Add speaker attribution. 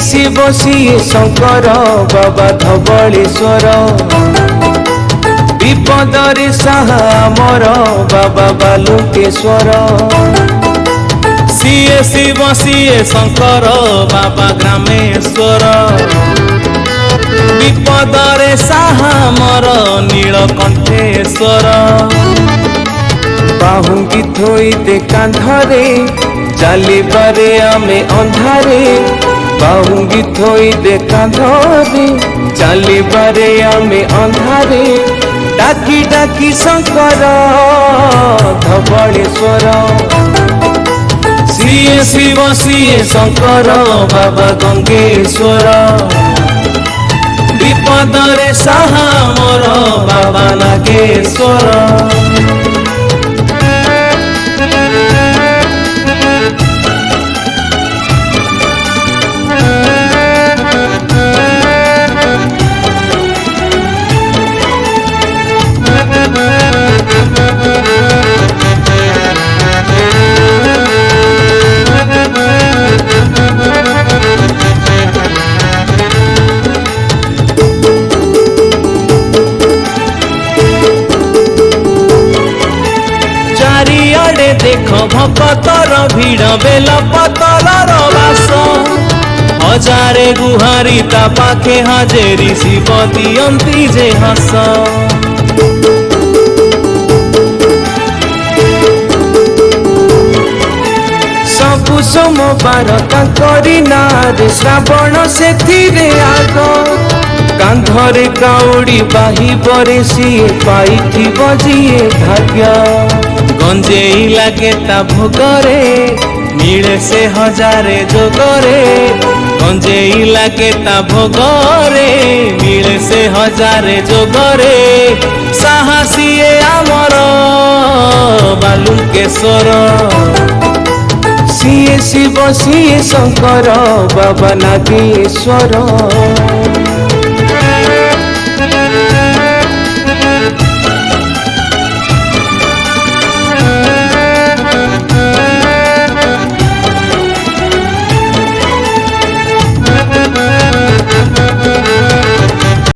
Speaker 1: शिव सिए शंकर बाबा धवलेश्वर विपदरे साहा मोर बाबा बालुकेश्वर
Speaker 2: सिए शिव सिए शंकर बाबा ग्रामेश्वर विपदरे साहा मोर नीलकंठेश्वर
Speaker 1: बाहुंगी थोई दे कांधरे चलिबारे आमे अंधारे बाहुंगी थोई दे कांधरे चलिबारे आमे अंधारे डाकी डाकी शंकर धवलेश्वर
Speaker 2: सिए शिव सिए शंकर बाबा गंगेश्वर विपदरे साहा मोर बाबा नागेश्वर देख भक्तर भीड़ बेल पतलर बास हजारे गुहारी ता पाखे हाजेरी शिव दियंती जे हास
Speaker 1: सबु सोमवार तांकरी नारे श्रावण सेथिरे आग कांधरे काउड़ी बाही बरे सिए पाइथिब जिए भाग्य
Speaker 2: गंजेई लागे ता भोगरे मिले से हजारे जोगरे गंजेई लागे ता भोगरे मिले से हजारे जोगरे साहसिए आमर बालुकेश्वर
Speaker 1: सिए शिव सिए शंकर बाबा नागेश्वर।